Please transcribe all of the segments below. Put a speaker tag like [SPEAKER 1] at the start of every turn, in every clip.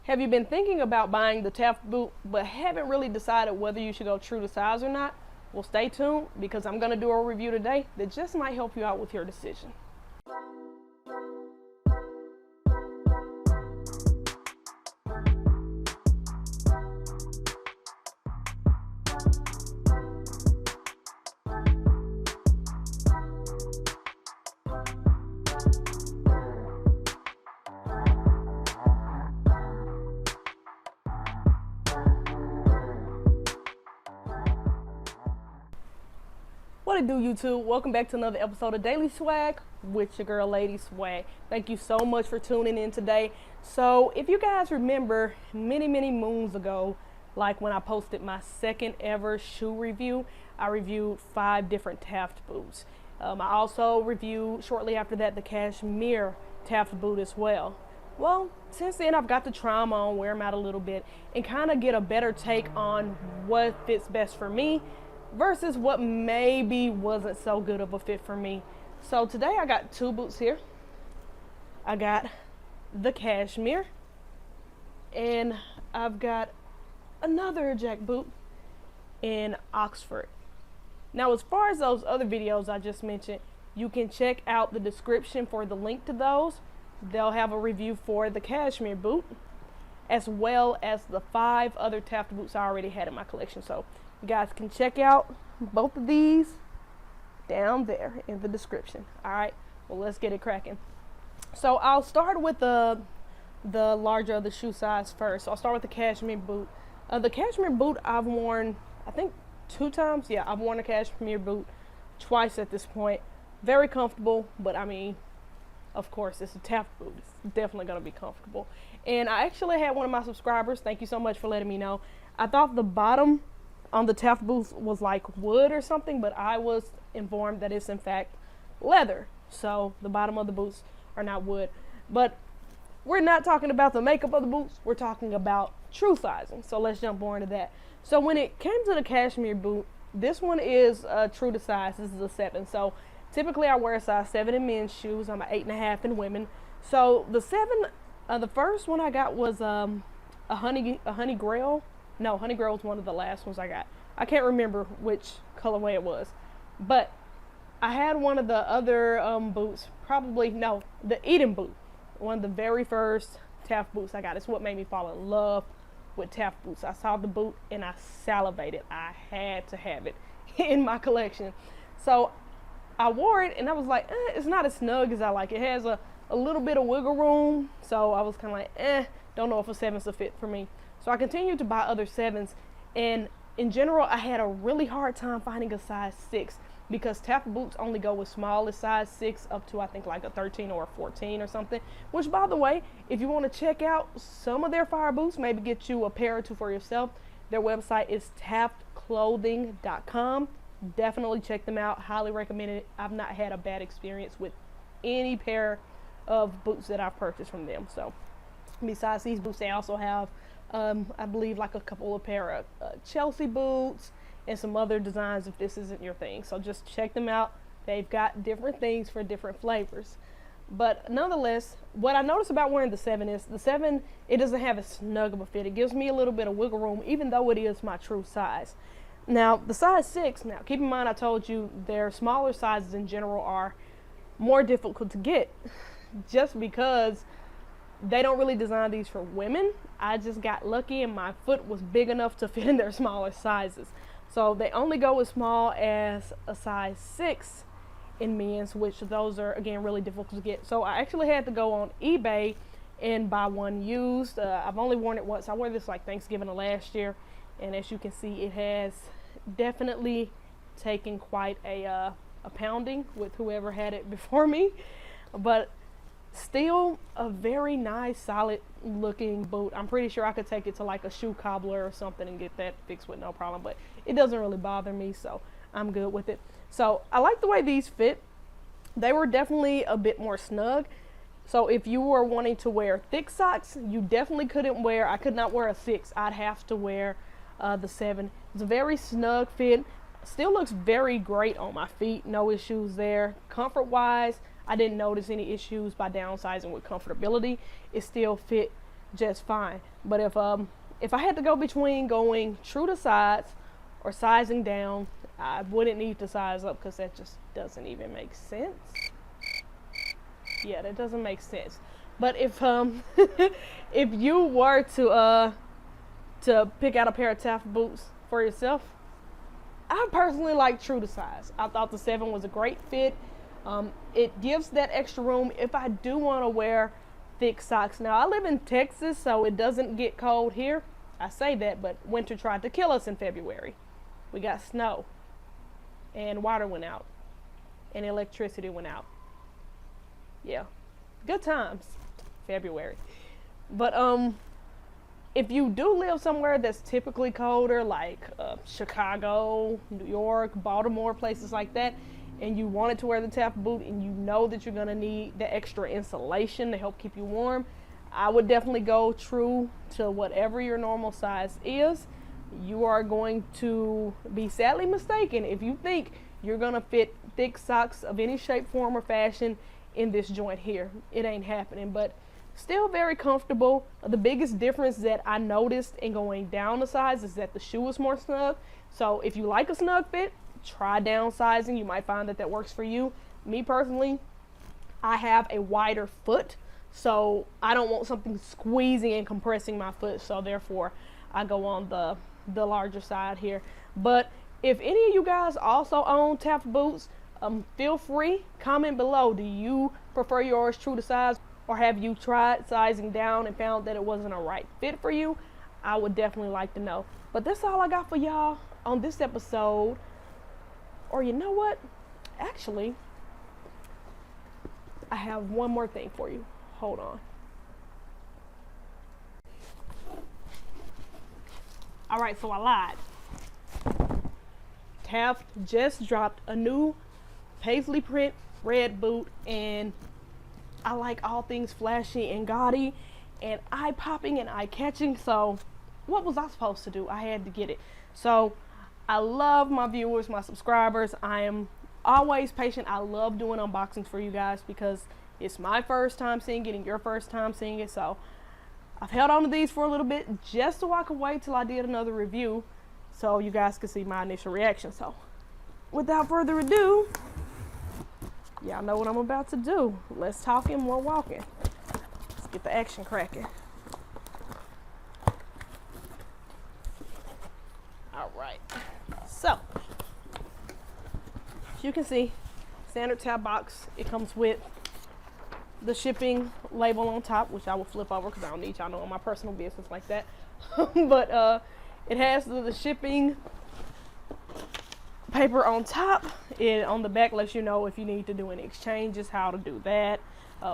[SPEAKER 1] Have you been thinking about buying the Taft boot but haven't really decided whether you should go true to size or not? Well, stay tuned because I'm going to do a review today that just might help you out with your decision. What it do, YouTube? Welcome back to another episode of Daily Swag with your girl, Lady Swag. Thank you so much for tuning in today. So if you guys remember many moons ago, like when I posted my second ever shoe review, I reviewed 5 different Taft boots. I also reviewed shortly after that the Kashimir TAFT boot as well. Well, since then I've got to try them on, wear them out a little bit, and kind of get a better take on what fits best for me versus what maybe wasn't so good of a fit for me. So today I got 2 boots here. I got the Kashimir and I've got another jack boot in Oxford. Now, as far as those other videos I just mentioned, you can check out the description for the link to those. They'll have a review for the Kashimir boot as well as the 5 other Taft boots I already had in my collection. So you guys can check out both of these down there in the description. All right, well, let's get it cracking. So I'll start with the larger of the shoe size first. So I'll start with the Kashimir boot. The Kashimir boot I've worn, I think 2 times. Yeah, I've worn a Kashimir boot twice at this point. Very comfortable, but I mean, of course, it's a Taft boot. It's definitely going to be comfortable. And I actually had one of my subscribers, thank you so much for letting me know. I thought the bottom on the Taft boots was like wood or something, but I was informed that it's in fact leather. So the bottom of the boots are not wood. But we're not talking about the makeup of the boots, we're talking about true sizing. So let's jump more into that. So when it came to the Kashimir boot, this one is true to size. This is a 7. So typically I wear a size 7 in men's shoes. I'm an 8.5 in women. So the 7, the first one I got was a honey grail. No, honey grail was one of the last ones I got. I can't remember which colorway it was, but I had one of the other boots, the Eden boot, one of the very first Taft boots I got. It's what made me fall in love with Taft boots. I saw the boot and I salivated. I had to have it in my collection. So I wore it and I was like, it's not as snug as I like. It has a little bit of wiggle room. So I was kind of like, don't know if a 7's a fit for me. So I continued to buy other 7s, and in general, I had a really hard time finding a size 6 because Taft boots only go with smallest size 6 up to I think like a 13 or a 14 or something, which, by the way, if you want to check out some of their fire boots, maybe get you a pair or 2 for yourself, their website is taftclothing.com. Definitely check them out. Highly recommend it. I've not had a bad experience with any pair of boots that I've purchased from them. So besides these boots, they also have I believe like a couple of pair of Chelsea boots and some other designs if this isn't your thing. So just check them out. They've got different things for different flavors. But nonetheless, what I noticed about wearing the 7 is the 7, it doesn't have as snug of a fit. It gives me a little bit of wiggle room, even though it is my true size. Now, the size 6, now keep in mind I told you their smaller sizes in general are more difficult to get just because they don't really design these for women. I just got lucky and my foot was big enough to fit in their smaller sizes. So they only go as small as a size 6 in men's, which those are, again, really difficult to get. So I actually had to go on eBay and buy one used. I've only worn it once. I wore this like Thanksgiving of last year. And as you can see, it has definitely taken quite a pounding with whoever had it before me. But still a very nice, solid looking boot. I'm pretty sure I could take it to like a shoe cobbler or something and get that fixed with no problem, but it doesn't really bother me, so I'm good with it. So I like the way these fit. They were definitely a bit more snug. So if you were wanting to wear thick socks, you definitely couldn't wear, I could not wear a 6. I'd have to wear the 7. It's a very snug fit. Still looks very great on my feet. No issues there. Comfort wise, I didn't notice any issues by downsizing with comfortability. It still fit just fine. But if I had to go between going true to size or sizing down, I wouldn't need to size up because that just doesn't even make sense. Yeah, that doesn't make sense. But if if you were to pick out a pair of Taft boots for yourself, I personally like true to size. I thought the 7 was a great fit. It gives that extra room if I do want to wear thick socks. Now, I live in Texas, so it doesn't get cold here. I say that, but winter tried to kill us in February. We got snow, and water went out, and electricity went out. Yeah, good times, February. But if you do live somewhere that's typically colder, like Chicago, New York, Baltimore, places like that, and you wanted to wear the Taft boot and you know that you're gonna need the extra insulation to help keep you warm, I would definitely go true to whatever your normal size is. You are going to be sadly mistaken if you think you're gonna fit thick socks of any shape, form, or fashion in this joint here. It ain't happening, but still very comfortable. The biggest difference that I noticed in going down the size is that the shoe is more snug. So if you like a snug fit, try downsizing. You might find that that works for you. Me personally, I have a wider foot, so I don't want something squeezing and compressing my foot, so therefore I go on the larger side here. But if any of you guys also own Taft boots, feel free, comment below. Do you prefer yours true to size, or have you tried sizing down and found that it wasn't a right fit for you? I would definitely like to know. But that's all I got for y'all on this episode. Or you know what? Actually, I have one more thing for you. Hold on. All right, so I lied. Taft just dropped a new paisley print red boot, and I like all things flashy and gaudy and eye-popping and eye-catching, so what was I supposed to do? I had to get it. So I love my viewers, my subscribers. I am always patient. I love doing unboxings for you guys because it's my first time seeing it and your first time seeing it. So I've held on to these for a little bit just so I could wait till I did another review so you guys could see my initial reaction. So without further ado, y'all know what I'm about to do. Less talking, more walking. Let's get the action cracking. All right. So, as you can see, standard Taft box. It comes with the shipping label on top, which I will flip over because I don't need y'all knowing my personal business like that. But it has the shipping paper on top. It on the back lets you know if you need to do any exchanges, how to do that,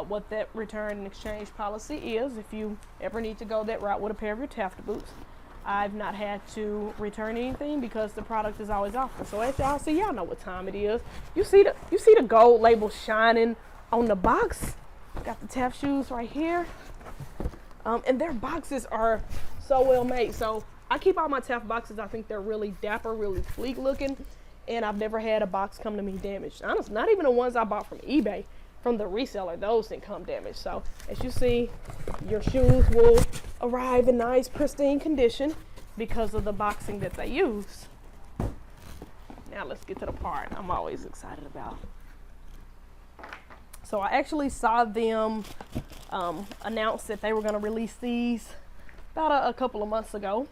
[SPEAKER 1] what that return and exchange policy is if you ever need to go that route with a pair of your Taft boots. I've not had to return anything because the product is always offered. So as y'all see, y'all know what time it is. You see the gold label shining on the box. Got the Taft shoes right here. And their boxes are so well made. So I keep all my Taft boxes. I think they're really dapper, really sleek looking. And I've never had a box come to me damaged. Honestly, not even the ones I bought from eBay, from the reseller, those didn't come damaged. So as you see, your shoes will arrive in nice, pristine condition because of the boxing that they use. Now let's get to the part I'm always excited about. So I actually saw them announce that they were going to release these about a couple of months ago.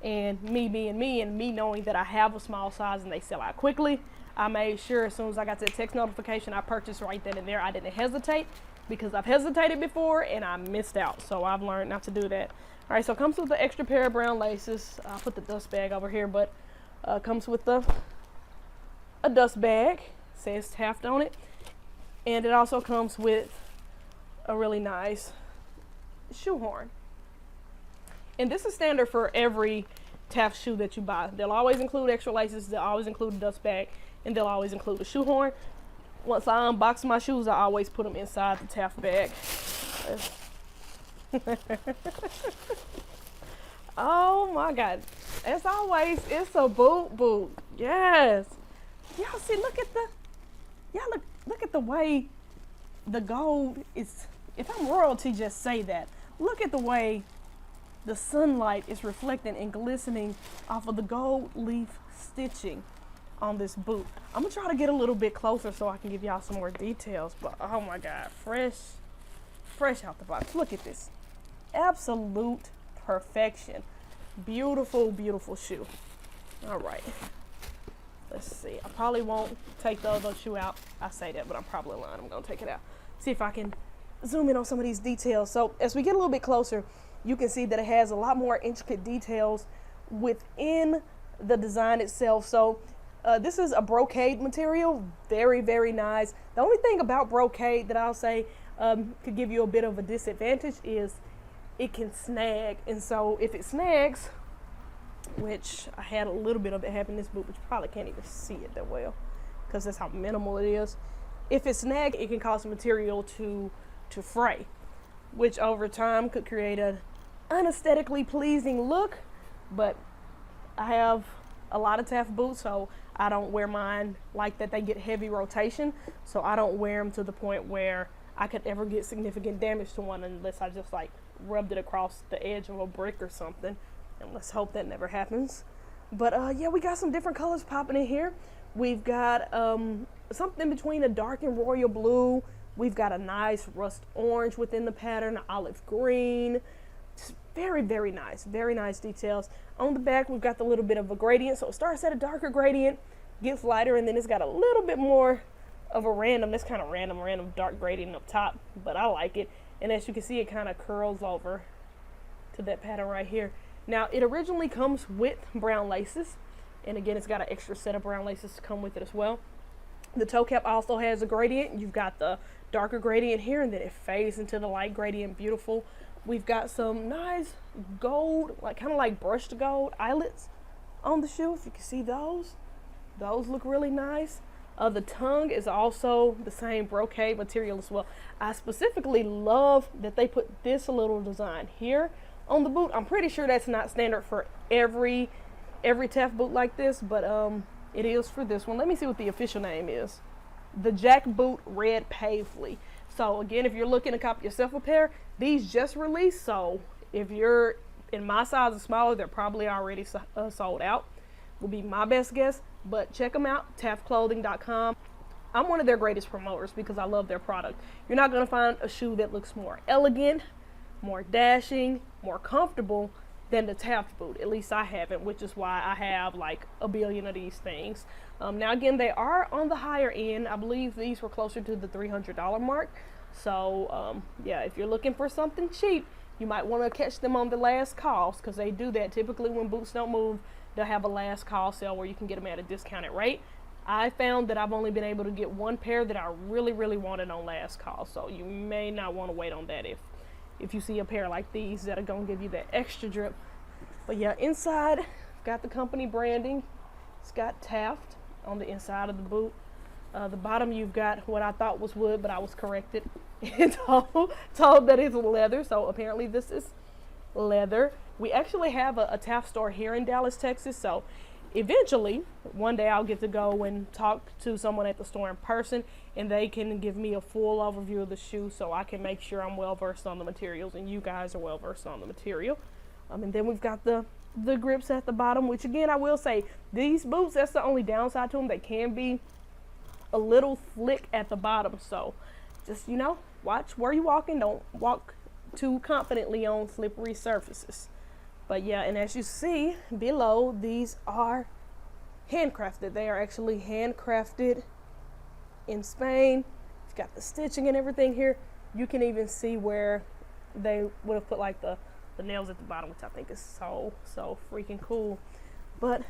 [SPEAKER 1] And me being me and me knowing that I have a small size and they sell out quickly, I made sure as soon as I got that text notification, I purchased right then and there. I didn't hesitate because I've hesitated before and I missed out. So I've learned not to do that. All right, so it comes with the extra pair of brown laces. I'll put the dust bag over here, but comes with a dust bag. It says Taft on it. And it also comes with a really nice shoehorn. And this is standard for every Taft shoe that you buy. They'll always include extra laces, they'll always include a dust bag, and they'll always include a shoehorn. Once I unbox my shoes, I always put them inside the Taft bag. Oh my God. As always, it's a boot. Yes. Y'all see, look at the way the gold is. If I'm royalty, just say that. look at the way the sunlight is reflecting and glistening off of the gold leaf stitching on this boot. I'm gonna try to get a little bit closer so I can give y'all some more details, but oh my God, fresh out the box. Look at this, absolute perfection. Beautiful, beautiful shoe. All right, let's see. I probably won't take the other shoe out. I say that, but I'm probably lying. I'm gonna take it out. See if I can zoom in on some of these details. So as we get a little bit closer, you can see that it has a lot more intricate details within the design itself. So this is a brocade material, very, very nice. The only thing about brocade that I'll say could give you a bit of a disadvantage is it can snag. And so if it snags, which I had a little bit of it happen in this boot, but you probably can't even see it that well because that's how minimal it is. If it snags, it can cause the material to fray, which over time could create an unaesthetically pleasing look. But I have a lot of Taft boots, so I don't wear mine like that. They get heavy rotation, so I don't wear them to the point where I could ever get significant damage to one unless I just like rubbed it across the edge of a brick or something, and let's hope that never happens. But yeah, we got some different colors popping in here. We've got something between a dark and royal blue. We've got a nice rust orange within the pattern, olive green. Just very, very nice details. On the back, we've got the little bit of a gradient. So it starts at a darker gradient, gets lighter, and then it's got a little bit more of a that's kind of random dark gradient up top, but I like it. And as you can see, it kind of curls over to that pattern right here. Now, it originally comes with brown laces. And again, it's got an extra set of brown laces to come with it as well. The toe cap also has a gradient. You've got the darker gradient here, and then it fades into the light gradient. Beautiful. We've got some nice gold, like kind of like brushed gold eyelets on the shoe. If you can see those look really nice. The tongue is also the same brocade material as well. I specifically love that they put this little design here on the boot. I'm pretty sure that's not standard for every Taft boot like this, but it is for this one. Let me see what the official name is. The Jack Boot Red Pavely. So again, if you're looking to copy yourself a pair, these just released. So if you're in my size or smaller, they're probably already sold out, would be my best guess. But check them out, taftclothing.com. I'm one of their greatest promoters because I love their product. You're not going to find a shoe that looks more elegant, more dashing, more comfortable than the Taft boot. At least I haven't, which is why I have like a billion of these things. Now again, they are on the higher end. I believe these were closer to the $300 mark. So yeah, if you're looking for something cheap, you might want to catch them on the last calls, because they do that. Typically when boots don't move, they'll have a last call sale where you can get them at a discounted rate. I found that I've only been able to get one pair that I really wanted on last call. So you may not want to wait on that if you see a pair like these that are going to give you that extra drip. But yeah, inside, got the company branding. It's got Taft on the inside of the boot. The bottom, you've got what I thought was wood, but I was corrected and told that it's leather. So apparently this is leather. We actually have a Taft store here in Dallas, Texas. So eventually, one day I'll get to go and talk to someone at the store in person, and they can give me a full overview of the shoe so I can make sure I'm well versed on the materials and you guys are well versed on the material. And then we've got the grips at the bottom, which again, I will say, these boots, that's the only downside to them. They can be a little slick at the bottom. So just, you know, watch where you're walking. Don't walk too confidently on slippery surfaces. But yeah, and as you see below, these are handcrafted. They are actually handcrafted in Spain. It's got the stitching and everything here. You can even see where they would have put like the nails at the bottom, which I think is so freaking cool. But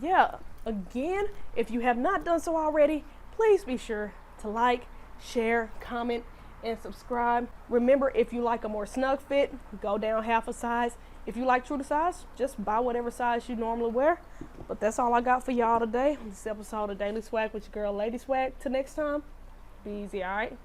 [SPEAKER 1] yeah, again, if you have not done so already, please be sure to like, share, comment, and subscribe. Remember, if you like a more snug fit, go down half a size. If you like true to size, just buy whatever size you normally wear. But that's all I got for y'all today on this episode of Daily Swag with your girl, Lady Swag. Till next time, be easy, all right?